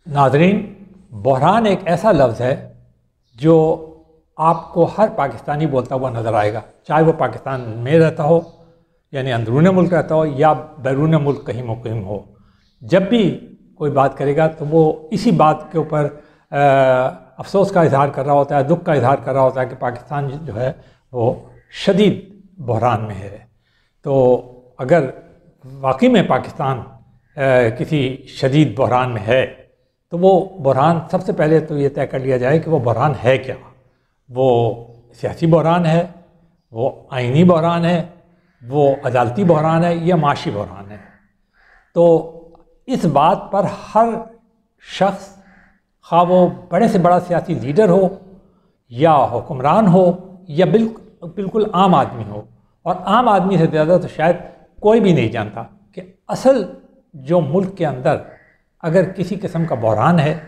नाज़रीन, बहरान एक ऐसा लफ्ज़ है जो आपको हर पाकिस्तानी बोलता हुआ नज़र आएगा, चाहे वो पाकिस्तान में रहता हो यानी अंदरून मुल्क रहता हो या बैरून मुल्क कहीं मुक़ीम हो। जब भी कोई बात करेगा तो वो इसी बात के ऊपर अफसोस का इजहार कर रहा होता है, दुख का इजहार कर रहा होता है कि पाकिस्तान जो है वो शदीद बहरान में है। तो अगर वाकई में पाकिस्तान किसी शदीद बहरान में है तो वो बहरान सबसे पहले तो ये तय कर लिया जाए कि वो बहरान है क्या। वो सियासी बहरान है, वो आइनी बहरान है, वो अदालती बहरान है या माशी बहरान है। तो इस बात पर हर शख्स, खा वो बड़े से बड़ा सियासी लीडर हो या हुक्मरान हो या बिल्कुल आम आदमी हो, और आम आदमी से ज़्यादा तो शायद कोई भी नहीं जानता कि असल जो मुल्क के अंदर अगर किसी किस्म का बहरान है,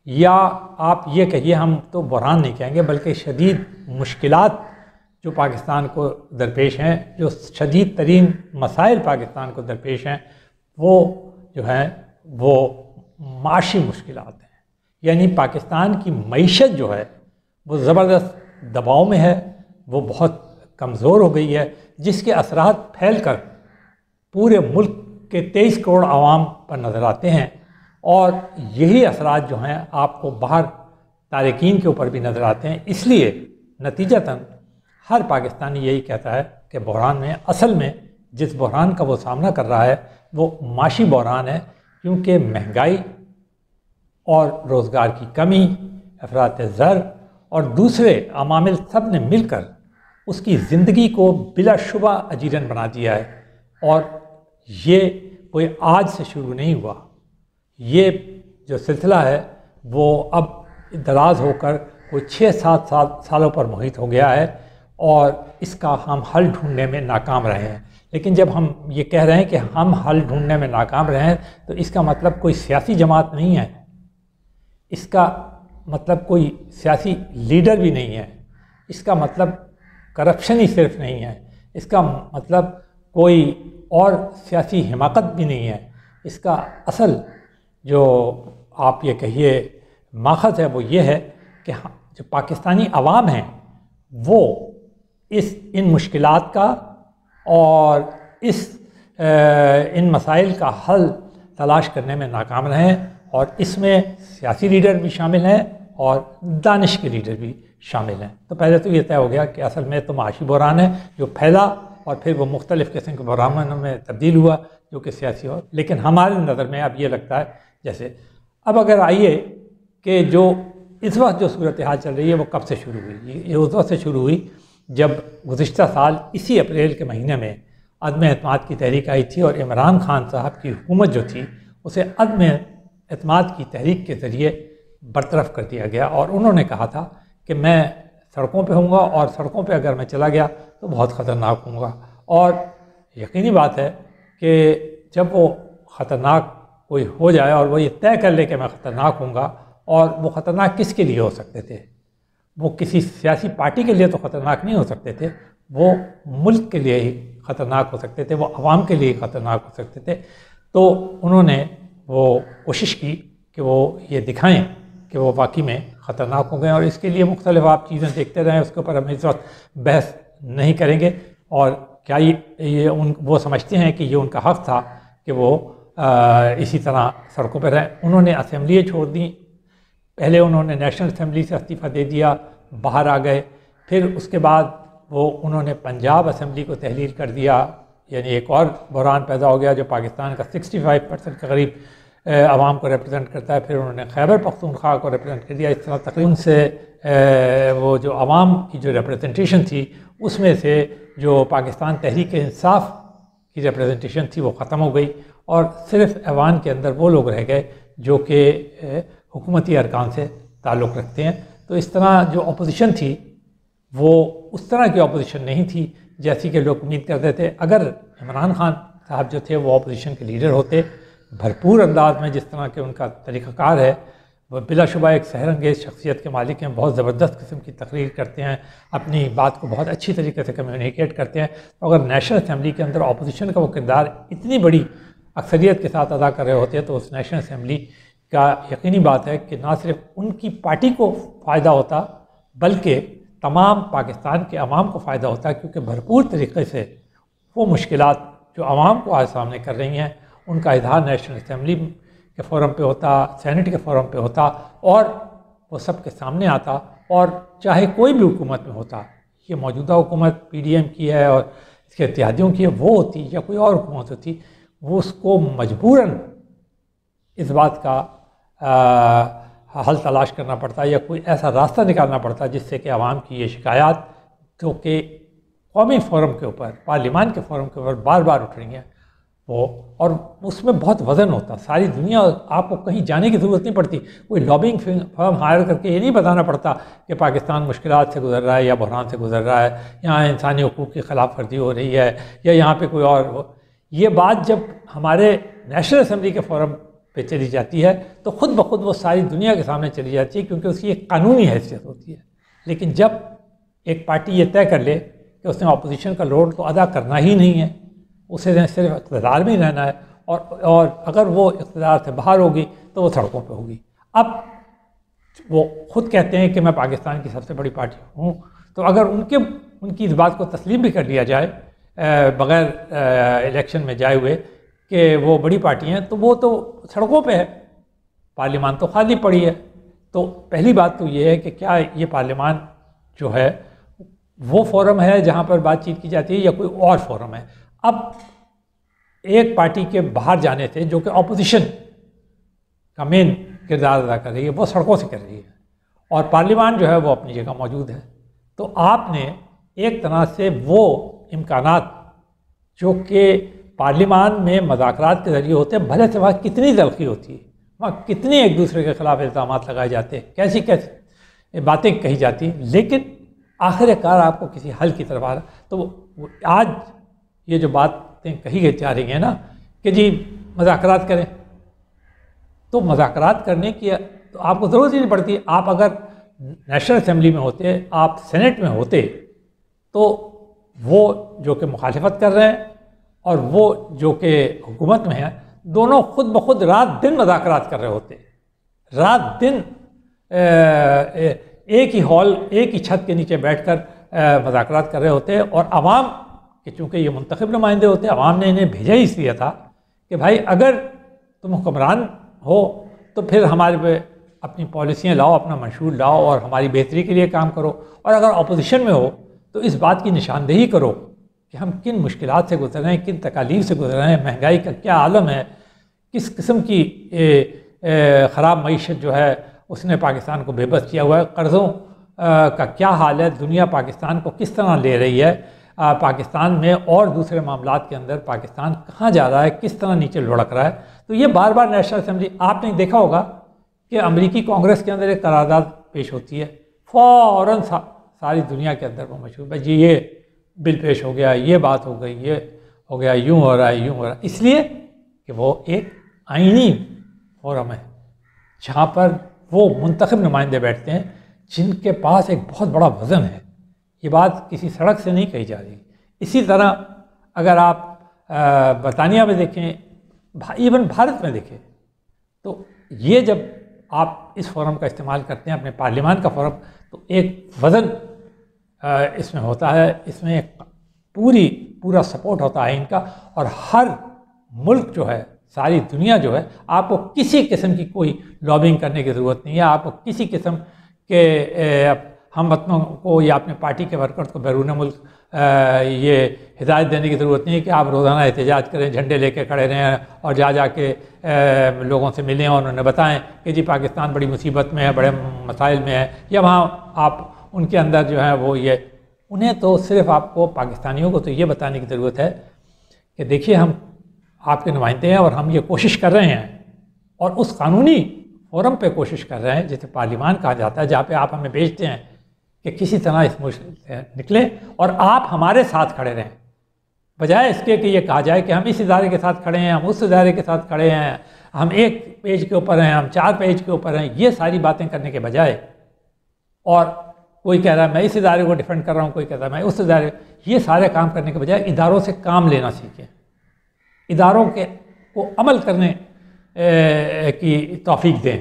या आप ये कहिए, हम तो बहरान नहीं कहेंगे बल्कि शदीद मुश्किलात जो पाकिस्तान को दरपेश हैं, जो शदीद तरीन मसाइल पाकिस्तान को दरपेश हैं, वो जो हैं वो माशी मुश्किलात हैं। यानी पाकिस्तान की मईशत जो है वो ज़बरदस्त दबाव में है, वो बहुत कमज़ोर हो गई है, जिसके असरात फैल कर पूरे मुल्क के 23 करोड़ आवाम पर नज़र आते हैं। और यही असरात जो हैं आपको बाहर तारिकीन के ऊपर भी नज़र आते हैं। इसलिए नतीजतन हर पाकिस्तानी यही कहता है कि बहरान में, असल में जिस बहरान का वो सामना कर रहा है वो माशी बहरान है, क्योंकि महंगाई और रोज़गार की कमी, अफरात ज़र और दूसरे अमामिल सब ने मिलकर उसकी ज़िंदगी को बिलाशुबा अजीरन बना दिया है। और ये कोई आज से शुरू नहीं हुआ, ये जो सिलसिला है वो अब दराज होकर कोई 6-7 सालों पर मुहित हो गया है, और इसका हम हल ढूंढने में नाकाम रहे हैं। लेकिन जब हम ये कह रहे हैं कि हम हल ढूंढने में नाकाम रहे हैं, तो इसका मतलब कोई सियासी जमात नहीं है, इसका मतलब कोई सियासी लीडर भी नहीं है, इसका मतलब करप्शन ही सिर्फ नहीं है, इसका मतलब कोई और सियासी हिमाकत भी नहीं है। इसका असल जो आप ये कहिए माखज़ है वो ये है कि जो पाकिस्तानी अवाम हैं वो इन मुश्किलात का और इन मसाइल का हल तलाश करने में नाकाम रहे हैं, और इसमें सियासी लीडर भी शामिल हैं और दानिश के लीडर भी शामिल हैं। तो पहले तो ये तय हो गया कि असल में तो माशी बहरान है जो फैला और फिर वो मुख्तलिफ़ किस्म के बहरानों में तब्दील हुआ जो कि सियासी हो। लेकिन हमारे नज़र में अब ये लगता है जैसे अब अगर आइए कि जो इस वक्त जो सूरत हाल चल रही है वो कब से शुरू हुई। ये उस वक्त से शुरू हुई जब गुज़िश्ता साल इसी अप्रैल के महीने में अदम एतमाद की तहरीक आई थी, और इमरान खान साहब की हुकूमत जो थी उसे अदम एतमाद की तहरीक के ज़रिए बरतरफ कर दिया गया। और उन्होंने कहा था कि मैं सड़कों पे होऊंगा, और सड़कों पे अगर मैं चला गया तो बहुत ख़तरनाक होऊंगा। और यकीनी बात है कि जब वो ख़तरनाक कोई हो जाए और वो ये तय कर ले कि मैं ख़तरनाक होऊंगा, और वो ख़तरनाक किसके लिए हो सकते थे, वो किसी सियासी पार्टी के लिए तो ख़तरनाक नहीं हो सकते थे, वो मुल्क के लिए ही ख़तरनाक हो सकते थे, वो आवाम के लिए ख़तरनाक हो सकते थे। तो उन्होंने वो कोशिश की कि वो ये दिखाएं कि वो वाकई में ख़तरनाक हो गए, और इसके लिए मुख्तलिफ आप चीज़ें देखते रहें, उसके ऊपर हम इस वक्त बहस नहीं करेंगे। और क्या ये वो समझते हैं कि ये उनका हक़ था कि वो इसी तरह सड़कों पर रहें। उन्होंने असम्बलियाँ छोड़ दी, पहले उन्होंने नेशनल असम्बली से इस्तीफ़ा दे दिया, बाहर आ गए, फिर उसके बाद वो उन्होंने पंजाब असम्बली को तहलील कर दिया, यानी एक और बहरान पैदा हो गया जो पाकिस्तान का 65% के करीब आवाम को रिप्रेजेंट करता है। फिर उन्होंने खैबर पख्तूनख्वा को रिप्रेजेंट कर दिया। इस तरह तकरीबन से वो जो आवाम की जो रिप्रेजेंटेशन थी उसमें से जो पाकिस्तान तहरीक इंसाफ की रिप्रेजेंटेशन थी वो ख़त्म हो गई, और सिर्फ ऐवान के अंदर वो लोग रह गए जो कि हुकूमती अरकान से ताल्लुक़ रखते हैं। तो इस तरह जो अपोजिशन थी वो उस तरह की अपोजिशन नहीं थी जैसी कि लोग उम्मीद करते थे। अगर इमरान खान साहब जो थे वो अपोजिशन के लीडर होते, भरपूर अंदाज में जिस तरह के उनका तरीक़ाकार है, वह बिलाशुबा एक सहरंगेज़ शख्सियत के मालिक हैं, बहुत ज़बरदस्त किस्म की तकरीर करते हैं, अपनी बात को बहुत अच्छी तरीके से कम्युनिकेट करते हैं। तो अगर नेशनल असम्बली के अंदर अपोजिशन का वो किरदार इतनी बड़ी अक्सरियत के साथ अदा कर रहे होते हैं तो उस नेशनल असम्बली का यकीनी बात है कि ना सिर्फ उनकी पार्टी को फ़ायदा होता बल्कि तमाम पाकिस्तान के अवाम को फ़ायदा होता है, क्योंकि भरपूर तरीके से वो मुश्किलात जो अवाम को आज सामने कर रही हैं उनका इजहार नेशनल असम्बली के फ़ोरम पे होता, सेनेट के फ़ोरम पे होता और वो सब के सामने आता। और चाहे कोई भी हुकूमत में होता, ये मौजूदा हुकूमत PDM की है और इसके इत्तेहादियों की है, वो होती या कोई और हुकूमत होती, वो उसको मजबूरन इस बात का हल तलाश करना पड़ता या कोई ऐसा रास्ता निकालना पड़ता जिससे कि आवाम की ये शिकायत जो कि कौमी फ़ोरम के ऊपर, पार्लियामान के फ़ोरम के ऊपर बार बार उठ रही हैं, वो और उसमें बहुत वज़न होता। सारी दुनिया, आपको कहीं जाने की ज़रूरत नहीं पड़ती, कोई लॉबिंग फर्म हायर करके ये नहीं बताना पड़ता कि पाकिस्तान मुश्किलात से गुजर रहा है या बहरान से गुजर रहा है, यहाँ इंसानी हकूक़ की खिलाफ वर्जी हो रही है या यहाँ पे कोई और हो। ये बात जब हमारे नेशनल असम्बली के फ़ोरम पे चली जाती है तो ख़ुद ब खुद वो सारी दुनिया के सामने चली जाती है, क्योंकि उसकी एक कानूनी हैसियत होती है। लेकिन जब एक पार्टी ये तय कर ले कि उसने अपोजिशन का रोल तो अदा करना ही नहीं है, उसे सिर्फ इक़्तिदार में ही रहना है, और अगर वो इक़्तिदार से बाहर होगी तो वो सड़कों पे होगी। अब वो ख़ुद कहते हैं कि मैं पाकिस्तान की सबसे बड़ी पार्टी हूँ, तो अगर उनकी इस बात को तस्लीम भी कर लिया जाए बग़ैर इलेक्शन में जाए हुए कि वो बड़ी पार्टी हैं, तो वो तो सड़कों पे है, पार्लियामान तो खाली पड़ी है। तो पहली बात तो ये है कि क्या ये पार्लियामान जो है वो फ़ोरम है जहाँ पर बातचीत की जाती है या कोई और फ़ोरम है। अब एक पार्टी के बाहर जाने से, जो कि अपोजिशन का मेन किरदार अदा कर रही है, वो सड़कों से कर रही है, और पार्लियामान जो है वो अपनी जगह मौजूद है। तो आपने एक तरह से वो इम्कानात जो कि पार्लियामान में मुज़ाकरात के ज़रिए होते हैं, भले से वहाँ कितनी तलखी होती है, वहाँ कितने एक दूसरे के ख़िलाफ़ इल्ज़ाम लगाए जाते हैं, कैसी कैसी बातें कही जाती हैं, लेकिन आखिरकार आपको किसी हल की तरफ आ रहा। तो आज ये जो बातें कही जा रही हैं ना कि जी मुज़ाकरात करें, तो मुज़ाकरात करने की तो आपको ज़रूरत ही नहीं पड़ती। आप अगर नेशनल असम्बली में होते, आप सेनेट में होते, तो वो जो कि मुखालिफत कर रहे हैं और वो जो कि हुकूमत में है, दोनों खुद ब खुद रात दिन मुज़ाकरात कर रहे होते, रात दिन एक ही हॉल, एक ही छत के नीचे बैठकर मुज़ाकरात कर रहे होते हैं। और आवाम के, चूँकि ये मुंतखब नुमाइंदे होते हैं, आवाम ने इन्हें भेजा ही इसलिए था कि भाई अगर तुम हुक्मरान हो तो फिर हमारे पे अपनी पॉलिसियाँ लाओ, अपना मंशूर लाओ और हमारी बेहतरी के लिए काम करो, और अगर अपोजिशन में हो तो इस बात की निशानदेही करो कि हम किन मुश्किलात से गुजर रहे हैं, किन तकालीफ से गुजर रहे हैं, महंगाई का क्या आलम है, किस किस्म की ख़राब मईशत जो है उसने पाकिस्तान को बेबस किया हुआ है, कर्ज़ों का क्या हाल है, दुनिया पाकिस्तान को किस तरह ले रही है, पाकिस्तान में और दूसरे मामलात के अंदर पाकिस्तान कहाँ जा रहा है, किस तरह नीचे लुढ़क रहा है। तो ये बार बार नेशनल असम्बली, आपने देखा होगा कि अमेरिकी कांग्रेस के अंदर एक करारदाद पेश होती है, फ़ौरन सारी दुनिया के अंदर वो मशहूर, भाई जी ये बिल पेश हो गया, ये बात हो गई, ये हो गया, यूँ हो रहा है, यूँ हो रहा है, इसलिए कि वो एक आईनी फोरम है जहाँ पर वो मुंतखब नुमाइंदे बैठते हैं जिनके पास एक बहुत बड़ा वज़न है। ये बात किसी सड़क से नहीं कही जा रही। इसी तरह अगर आप बरतानिया में देखें, इवन भारत में देखें, तो ये जब आप इस फोरम का इस्तेमाल करते हैं, अपने पार्लियामान का फोरम, तो एक वज़न इसमें होता है, इसमें एक पूरा सपोर्ट होता है इनका, और हर मुल्क जो है, सारी दुनिया जो है, आपको किसी किस्म की कोई लॉबिंग करने की ज़रूरत नहीं है, आपको किसी किस्म के हम वतनों को या अपने पार्टी के वर्कर्स को बैरून मुल्क ये हिदायत देने की ज़रूरत नहीं है कि आप रोज़ाना एहतजाज करें, झंडे लेके खड़े रहें और जा के लोगों से मिलें और उन्हें बताएं कि जी पाकिस्तान बड़ी मुसीबत में है, बड़े मसाइल में है, या वहाँ आप उनके अंदर जो है वो ये, उन्हें तो सिर्फ आपको पाकिस्तानियों को तो ये बताने की ज़रूरत है कि देखिए हम आपके नुमाइंदे हैं और हम ये कोशिश कर रहे हैं, और उस कानूनी फोरम पे कोशिश कर रहे हैं जिसे पार्लियामान कहा जाता है, जहाँ पे आप हमें भेजते हैं कि किसी तरह इस मुश्किल से निकले और आप हमारे साथ खड़े रहें, बजाय इसके कि ये कहा जाए कि हम इस इदारे के साथ खड़े हैं, हम उस इदारे के साथ खड़े हैं, हम एक पेज के ऊपर हैं, हम 4 पेज के ऊपर हैं। ये सारी बातें करने के बजाय, और कोई कह रहा है मैं इस इदारे को डिफेंड कर रहा हूँ, कोई कहता है मैं उस इदारे, ये सारे काम करने के बजाय इदारों से काम लेना सीखें, इदारों को अमल करने की तौफीक दें।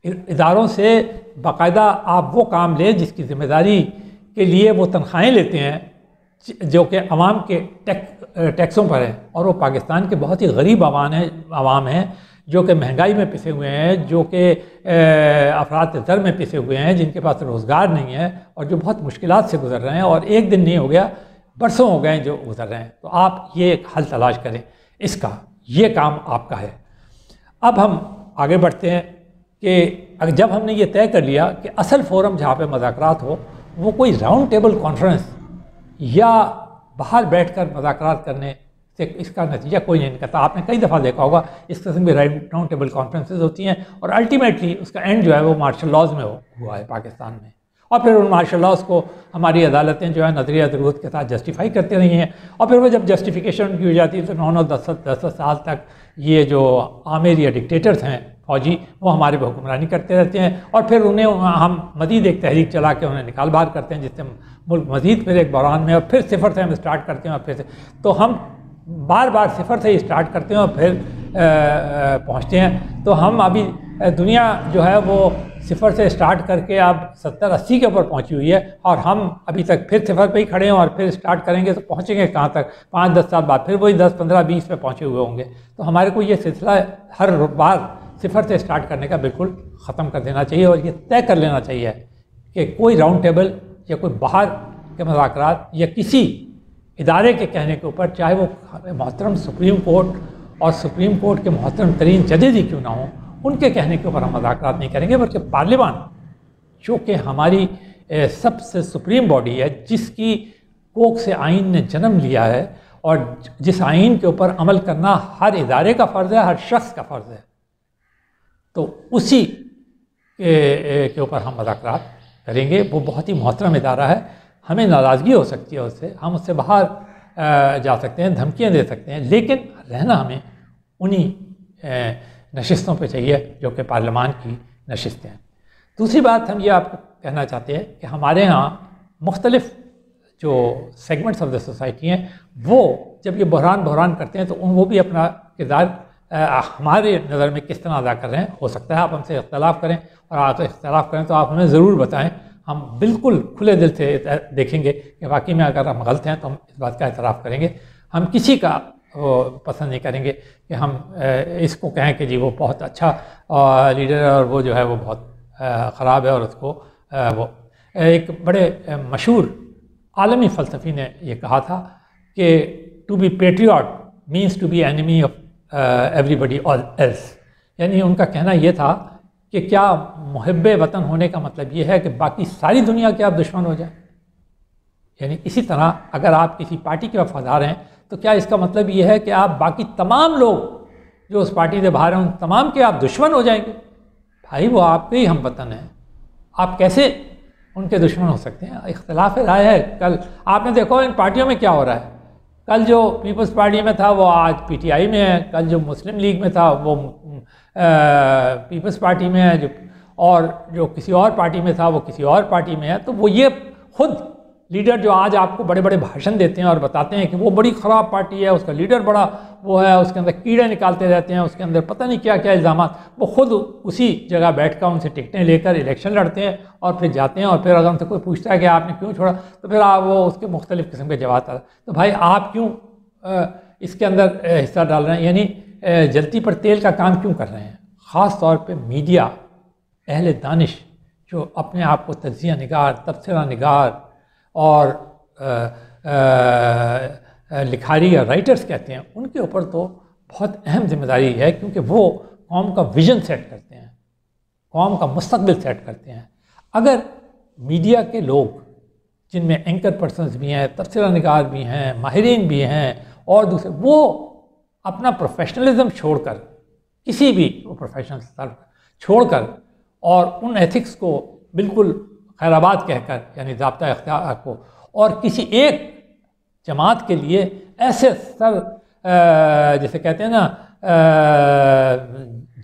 इदारों से बाकायदा आप वो काम लें जिसकी ज़िम्मेदारी के लिए वो तनख्वाहें लेते हैं जो कि अवाम के टैक्सों पर है, और वो पाकिस्तान के बहुत ही गरीब आवाम हैं जो कि महंगाई में पिसे हुए हैं, जो कि अफरात ज़र में पिसे हुए हैं, जिनके पास रोज़गार नहीं है और जो बहुत मुश्किलात से गुज़र रहे हैं, और एक दिन नहीं हो गया, बरसों हो गए जो गुज़र रहे हैं। तो आप ये एक हल तलाश करें इसका, ये काम आपका है। अब हम आगे बढ़ते हैं कि जब हमने ये तय कर लिया कि असल फ़ोरम जहाँ पे मुज़ाकरात हो वो कोई राउंड टेबल कॉन्फ्रेंस या बाहर बैठकर मुज़ाकरात करने से इसका नतीजा कोई नहीं निकलता। आपने कई दफ़ा देखा होगा इस किस्म की राउंड टेबल कॉन्फ्रेंसेज होती हैं और अल्टीमेटली उसका एंड जो है वो मार्शल लॉज में हुआ है पाकिस्तान में, और फिर उन मार्शल लॉज को हमारी अदालतें जो है नज़रिया ज़रूरत के साथ जस्टिफाई करती रही हैं, और फिर वो जब जस्टिफिकेशन की हो जाती है तो 9 10 साल तक ये जो आमिर या डिक्टेटर्स हैं फौजी, वो हमारे पर हुक्मरानी करते रहते हैं, और फिर उन्हें हम मज़ीद एक तहरीक चला के उन्हें निकाल बाहर करते हैं, जिससे मुल्क मज़ीद फिर एक बहरान में, और फिर सिफर से हम स्टार्ट करते हैं, और फिर से तो हम बार बार सिफर से ही स्टार्ट करते हैं और फिर पहुँचते हैं। तो हम अभी दुनिया जो है वो सिफर से स्टार्ट करके अब 70-80 के ऊपर पहुंची हुई है, और हम अभी तक फिर सिफर पे ही खड़े हैं, और फिर स्टार्ट करेंगे तो पहुंचेंगे कहाँ तक, 5-10 साल बाद फिर वही 10, 15, 20 पे पहुंचे हुए होंगे। तो हमारे को ये सिलसिला हर बार सिफर से स्टार्ट करने का बिल्कुल ख़त्म कर देना चाहिए, और ये तय कर लेना चाहिए कि कोई राउंड टेबल या कोई बाहर के मुज़ाकरात या किसी इदारे के कहने के ऊपर, चाहे वो मोहतरम सुप्रीम कोर्ट और सुप्रीम कोर्ट के मोहतरम तरीन जजेज ही क्यों ना हों, उनके कहने के ऊपर हम मुज़ाकरात नहीं करेंगे, बल्कि पार्लियामान जो कि हमारी सबसे सुप्रीम बॉडी है, जिसकी कोख से आइन ने जन्म लिया है, और जिस आइन के ऊपर अमल करना हर इदारे का फ़र्ज़ है, हर शख्स का फ़र्ज़ है, तो उसी के ऊपर हम मुज़ाकरात करेंगे। वो बहुत ही मोहतरम इदारा है, हमें नाराज़गी हो सकती है उससे, हम उससे बाहर जा सकते हैं, धमकियाँ दे सकते हैं, लेकिन रहना हमें उन्हीं नशिस्तों पे चाहिए जो कि पार्लियामान की नशिस्तें हैं। दूसरी बात हम ये आपको कहना चाहते हैं कि हमारे यहाँ मुख्तलिफ जो सेगमेंट्स ऑफ द सोसाइटी हैं, वो जब ये बहरान करते हैं तो वो भी अपना किरदार हमारे नज़र में किस तरह अदा कर रहे हैं। हो सकता है आप हमसे इख्तलाफ करें, और आप इख्तलाफ करें तो आप हमें ज़रूर बताएं, हम बिल्कुल खुले दिल से देखेंगे कि वाकई में अगर हम गलत हैं तो हम इस बात का एतराफ़ करेंगे। हम किसी का वो पसंद नहीं करेंगे कि हम इसको कहें कि जी वो बहुत अच्छा लीडर है और वो जो है वो बहुत ख़राब है, और उसको वो एक बड़े मशहूर आलमी फ़लसफ़ी ने ये कहा था कि to be patriot means to be enemy of everybody else. यानी उनका कहना ये था कि क्या मुहिब्बे वतन होने का मतलब ये है कि बाकी सारी दुनिया के आप दुश्मन हो जाए। यानी इसी तरह अगर आप किसी पार्टी के वफादार हैं तो क्या इसका मतलब ये है कि आप बाकी तमाम लोग जो उस पार्टी से बाहर हैं उन तमाम के आप दुश्मन हो जाएंगे? भाई वो आपके ही हम वतन हैं, आप कैसे उनके दुश्मन हो सकते हैं? इख्तिलाफ राय है। कल आपने देखो इन पार्टियों में क्या हो रहा है, कल जो पीपल्स पार्टी में था वो आज पीटीआई में है, कल जो मुस्लिम लीग में था वो पीपल्स पार्टी में है, और जो किसी और पार्टी में था वो किसी और पार्टी में है। तो वो ये खुद लीडर जो आज आपको बड़े बड़े भाषण देते हैं और बताते हैं कि वो बड़ी ख़राब पार्टी है, उसका लीडर बड़ा वो है, उसके अंदर कीड़े निकालते रहते हैं, उसके अंदर पता नहीं क्या क्या इल्ज़ामात, वो खुद उसी जगह बैठकर उनसे टिकटें लेकर इलेक्शन लड़ते हैं और फिर जाते हैं, और फिर अगर उनसे कोई पूछता है कि आपने क्यों छोड़ा तो फिर आप वो उसके मुख्तलिफ़ किस्म के जवाब आता है। तो भाई आप क्यों इसके अंदर हिस्सा डाल रहे हैं, यानी जलती पर तेल का काम क्यों कर रहे हैं? ख़ास तौर पर मीडिया, अहले दानिश जो अपने आप को तज्ज़िया निगार, तबसरा निगार और लिखारी या राइटर्स कहते हैं, उनके ऊपर तो बहुत अहम जिम्मेदारी है, क्योंकि वो कौम का विज़न सेट करते हैं, कौम का मुस्तक़बिल सेट करते हैं। अगर मीडिया के लोग जिनमें एंकर पर्सन्स भी हैं, तबसरा निगार भी हैं, माहिरीन भी हैं और दूसरे, वो अपना प्रोफेशनलिज्म छोड़कर, किसी भी प्रोफेशनल छोड़कर और उन एथिक्स को बिल्कुल खैराबाद कहकर, यानी ज़ाब्ता इख्तियार को, और किसी एक जमात के लिए ऐसे सर जैसे कहते हैं ना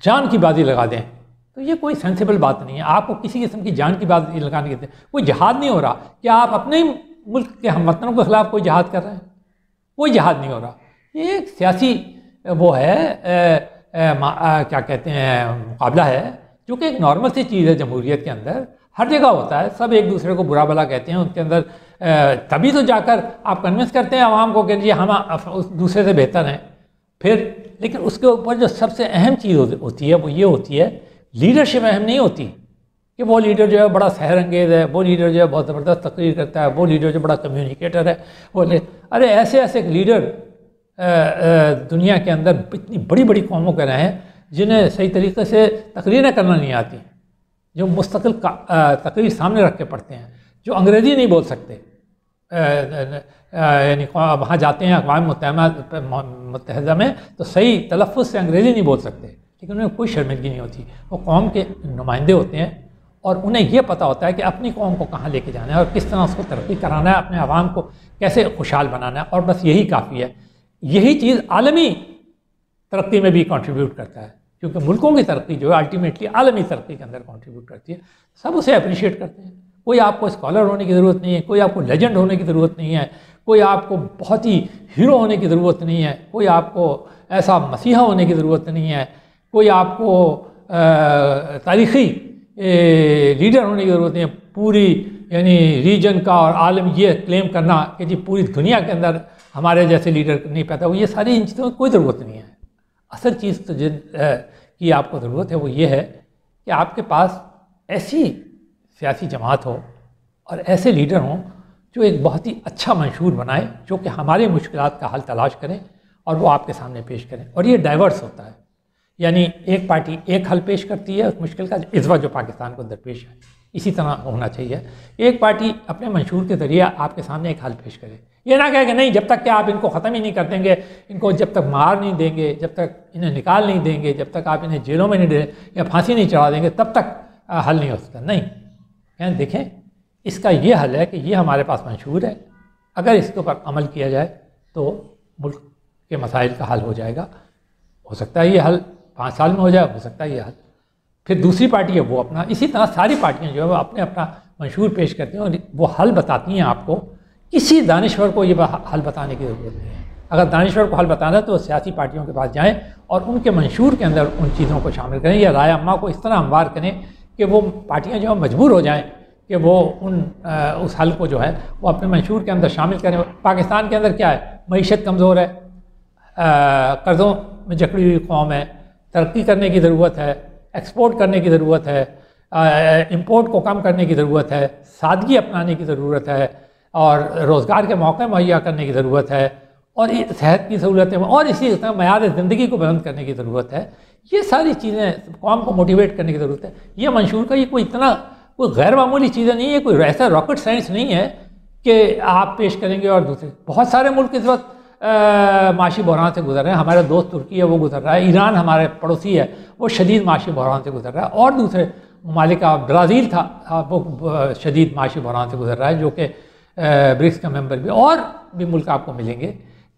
जान की बाजी लगा दें, तो ये कोई सेंसिबल बात नहीं है। आपको किसी किस्म की जान की बाजी लगाने की कोई जहाद नहीं हो रहा। क्या आप अपने ही मुल्क के हमवतनों के ख़िलाफ़ कोई जहाद कर रहे हैं? कोई जहाद नहीं हो रहा। ये एक सियासी वो है क्या कहते हैं मुकाबला है, जो कि एक नॉर्मल सी चीज़ है जमहूरियत के अंदर, हर जगह होता है, सब एक दूसरे को बुरा भला कहते हैं, उनके अंदर तभी तो जाकर आप कन्विंस करते हैं आवाम को कि जी हम उस दूसरे से बेहतर हैं। फिर लेकिन उसके ऊपर जो सबसे अहम चीज़ होती है वो ये होती है, लीडरशिप अहम नहीं होती कि वो लीडर जो है बड़ा सहर अंगेज़ है, वो लीडर जो है बहुत ज़बरदस्त तकरीर करता है, वो लीडर जो बड़ा कम्युनिकेटर है, अरे ऐसे ऐसे लीडर दुनिया के अंदर इतनी बड़ी बड़ी कौमों के रहे हैं जिन्हें सही तरीके से तकरीरें करना नहीं आती, जो मुस्तकिल तकरीर सामने रख के पढ़ते हैं, जो अंग्रेज़ी नहीं बोल सकते, यानी वहाँ जाते हैं अक़वाम मुत्तहिदा में तो सही तलफ़्फ़ुज़ से अंग्रेज़ी नहीं बोल सकते, लेकिन उन्हें कोई शर्मिंदगी नहीं होती। वो कौम के नुमाइंदे होते हैं और उन्हें ये पता होता है कि अपनी कौम को कहाँ लेके जाना है और किस तरह उसको तरक्की कराना है, अपने आवाम को कैसे खुशहाल बनाना है, और बस यही काफ़ी है। यही चीज़ आलमी तरक्की में भी कंट्रीब्यूट करता है, क्योंकि मुल्कों की तरक्की जो है अल्टीमेटली आलमी तरक्की के अंदर कंट्रीब्यूट करती है। सब उसे अप्रिशिएट करते हैं। कोई आपको स्कॉलर होने की ज़रूरत नहीं है, कोई आपको लेजेंड होने की ज़रूरत नहीं है, कोई आपको बहुत ही हीरो होने की ज़रूरत नहीं है, कोई आपको ऐसा मसीहा होने की ज़रूरत नहीं है, कोई आपको तारीख़ी लीडर होने की ज़रूरत नहीं है। पूरी यानी रीजन का और आलम ये क्लेम करना कि जी पूरी दुनिया के अंदर हमारे जैसे लीडर नहीं पैदा हुए, ये सारी इन चीज़ों की कोई ज़रूरत नहीं है। असल चीज़ तो जिन की आपको ज़रूरत है वो ये है कि आपके पास ऐसी सियासी जमात हो और ऐसे लीडर हों जो एक बहुत ही अच्छा मंशूर बनाए, जो कि हमारी मुश्किलात का हल तलाश करें और वो आपके सामने पेश करें। और ये डाइवर्स होता है, यानी एक पार्टी एक हल पेश करती है उस मुश्किल का, इस वक्त जो पाकिस्तान को दरपेश है, इसी तरह होना चाहिए। एक पार्टी अपने मंशूर के ज़रिए आपके सामने एक हल पेश करे, ये ना कहे कि नहीं जब तक कि आप इनको ख़त्म ही नहीं कर देंगे, इनको जब तक मार नहीं देंगे, जब तक इन्हें निकाल नहीं देंगे, जब तक आप इन्हें जेलों में नहीं दे या फांसी नहीं चढ़ा देंगे तब तक हल नहीं हो सकता। नहीं, कहते देखें इसका ये हल है कि ये हमारे पास मंशूर है, अगर इसके ऊपर अमल किया जाए तो मुल्क के मसाइल का हल हो जाएगा। हो सकता है ये हल 5 साल में हो जाए, हो सकता है ये हल फिर दूसरी पार्टी है वो अपना, इसी तरह सारी पार्टियां जो है वो अपने अपना मंशूर पेश करती हैं और वो हल बताती हैं आपको। किसी दानिश्वर को ये हल बताने की ज़रूरत नहीं है। अगर दानिश्वर को हल बताना है तो सियासी पार्टियों के पास जाएं और उनके मंशूर के अंदर उन चीज़ों को शामिल करें या राय अम्मा को इस तरह हमवार करें कि वो पार्टियां जो है मजबूर हो जाएं कि वो उस हल को जो है वो अपने मंशूर के अंदर शामिल करें। पाकिस्तान के अंदर क्या है, मईशत कमज़ोर है, कर्ज़ों में जकड़ी हुई कौम है, तरक्की करने की ज़रूरत है, एक्सपोर्ट करने की ज़रूरत है, इंपोर्ट को कम करने की ज़रूरत है, सादगी अपनाने की ज़रूरत है और रोज़गार के मौके मुहैया करने की ज़रूरत है और सेहत की सहूलतें और इसी तरह मयार ज़िंदगी को बुलंद करने की ज़रूरत है। ये सारी चीज़ें कौम को मोटिवेट करने की ज़रूरत है। ये मंशूर का ये कोई इतना कोई गैर मामूली चीज़ें नहीं है, कोई ऐसा रॉकेट साइंस नहीं है कि आप पेश करेंगे और दूसरे। बहुत सारे मुल्क इस वक्त माशी बहरान से गुजर रहे हैं। हमारा दोस्त तुर्की है वो गुजर रहा है, ईरान हमारे पड़ोसी है वो शदीद माशी बहरान से गुजर रहा है, और दूसरे ममालिक का ब्राज़ील था वो शदीद माशी बहरान से गुजर रहा है, जो कि ब्रिक्स का मेंबर भी, और भी मुल्क आपको मिलेंगे।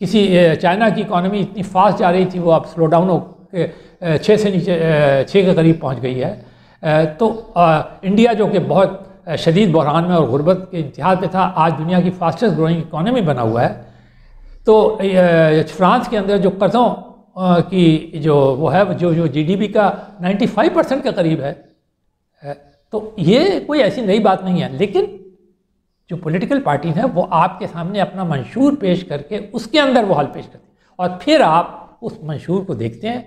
किसी चाइना की इकॉनमी इतनी फास्ट जा रही थी वो अब स्लो डाउन हो के 6 से नीचे 6 के करीब पहुँच गई है। तो इंडिया जो कि बहुत शदीद बहरान में और गुर्बत के इंतहा पे था, आज दुनिया की फास्टेस्ट ग्रोइंग इकॉनमी बना हुआ है। तो फ्रांस के अंदर जो कर्ज़ों की जो वो है जो जीडीपी का 95% के करीब है। तो ये कोई ऐसी नई बात नहीं है, लेकिन जो पॉलिटिकल पार्टीज हैं वो आपके सामने अपना मंशूर पेश करके उसके अंदर वो हल पेश करती हैं और फिर आप उस मंशूर को देखते हैं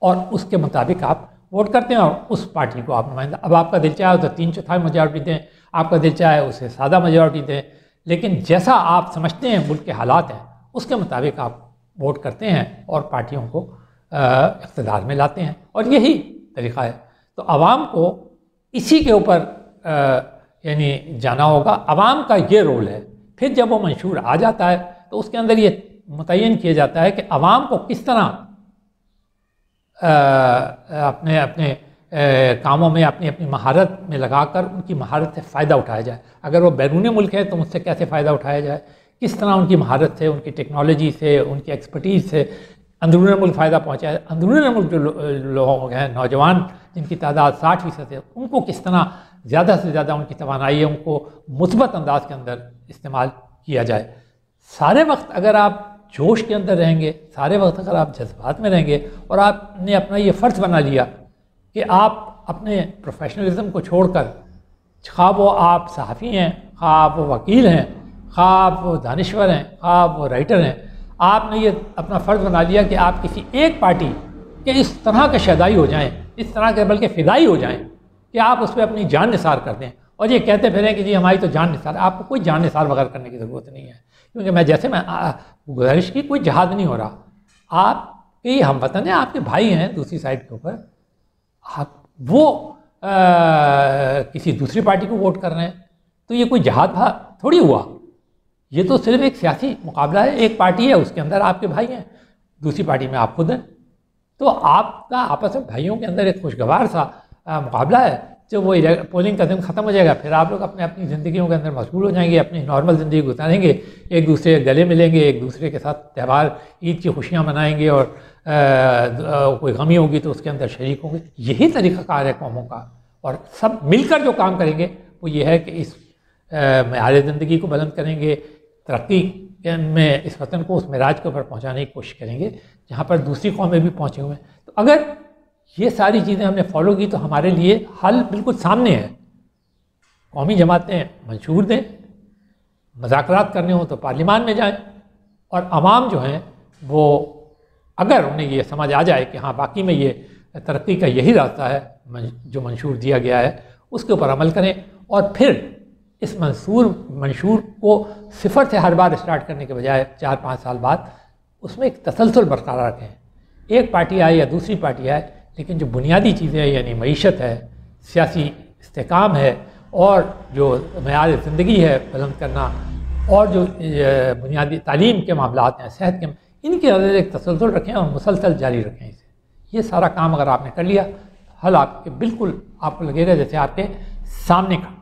और उसके मुताबिक आप वोट करते हैं और उस पार्टी को आप नुमाइंदा। अब आपका दिल चाहे तो 3/4 मेजॉरिटी दें, आपका दिल चाहे उसे सादा मेजॉरिटी दें, लेकिन जैसा आप समझते हैं मुल्क के हालात हैं उसके मुताबिक आप वोट करते हैं और पार्टियों को इक़्तिदार में लाते हैं, और यही तरीक़ा है। तो आवाम को इसी के ऊपर यानी जाना होगा, आवाम का ये रोल है। फिर जब वो मंशूर आ जाता है तो उसके अंदर ये मुतय्यन किया जाता है कि आवाम को किस तरह अपने अपने कामों में अपनी अपनी महारत में लगाकर उनकी महारत से फ़ायदा उठाया जाए। अगर वो बैरूनी मुल्क है तो मुझसे कैसे फ़ायदा उठाया जाए, किस तरह उनकी महारत से, उनकी टेक्नोलॉजी से, उनकी एक्सपर्टीज़ से अंदरूनी मुल्क फ़ायदा पहुँचाए। अंदरूनी मुल्क जो लोग हैं, नौजवान जिनकी तादाद 60% है, उनको किस तरह ज़्यादा से ज़्यादा उनकी तवानाई उनको मुस्बत अंदाज के अंदर इस्तेमाल किया जाए। सारे वक्त अगर आप जोश के अंदर रहेंगे, सारे वक्त अगर आप जज्बात में रहेंगे और आपने अपना ये फ़र्ज़ बना लिया कि आप अपने प्रोफेशनलिज्म को छोड़कर, खा वो आप सहाफ़ी हैं, खा आप वो वकील हैं, खा आप वो दानिश्वर हैं, खा आप वो राइटर हैं, आपने ये अपना फ़र्ज़ बना लिया कि आप किसी एक पार्टी के इस तरह के शदाई हो जाएं, इस तरह के बल्कि फ़िदाई हो जाएं कि आप उस पर अपनी जान निसार कर दें और ये कहते फिरें कि जी हमारी तो जान निसार। आपको कोई जान निसार वगैरह करने की ज़रूरत नहीं है, क्योंकि मैं गुजारिश की, कोई जहाद नहीं हो रहा। आपके हमवतन हैं, आपके भाई हैं दूसरी साइड के ऊपर, आप वो किसी दूसरी पार्टी को वोट कर रहे हैं, तो ये कोई जहाद थोड़ी हुआ। ये तो सिर्फ एक सियासी मुकाबला है। एक पार्टी है, उसके अंदर आपके भाई हैं, दूसरी पार्टी में आप खुद हैं, तो आपका आपस में भाइयों के अंदर एक खुशगवार सा मुकाबला है। जब वो पोलिंग का दिन ख़त्म हो जाएगा, फिर आप लोग अपने अपनी ज़िंदगियों के अंदर मशगूल हो जाएंगे, अपनी नॉर्मल ज़िंदगी गुजारेंगे, एक दूसरे के गले मिलेंगे, एक दूसरे के साथ त्यौहार ईद की खुशियाँ मनाएंगे और कोई गमी होगी तो उसके अंदर शरीक होंगे। यही तरीक़ाकार है कौमों का, और सब मिलकर जो काम करेंगे वो ये है कि इस मेयार ज़िंदगी को बुलंद करेंगे, तरक्की में इस वतन को उस मेराज के ऊपर पहुँचाने की कोशिश करेंगे जहाँ पर दूसरी कौमें भी पहुँचे हुए हैं। तो अगर ये सारी चीज़ें हमने फॉलो की तो हमारे लिए हल बिल्कुल सामने है। कौमी जमातें मंशूर दें, मुज़ाकरात करने हो तो पार्लियामान में जाएं, और आवाम जो हैं वो अगर उन्हें ये समझ आ जाए कि हाँ बाकी में ये तरक्की का यही रास्ता है जो मंशूर दिया गया है, उसके ऊपर अमल करें, और फिर इस मंशूर को सिफर से हर बार स्टार्ट करने के बजाय 4-5 साल बाद उसमें एक तसलसल बरकरार रखें। एक पार्टी आए या दूसरी पार्टी आए, लेकिन जो बुनियादी चीज़ें यानी मईशत है, सियासी इस्तेकाम है, और जो मेयार ज़िंदगी है बुलंद करना, और जो बुनियादी तालीम के मामलात हैं, सेहत के, इनके अंदर एक तसलसल रखें और मुसलसल जारी रखें इसे। ये सारा काम अगर आपने कर लिया, हल आपके बिल्कुल आपको लगेगा जैसे आपके सामने का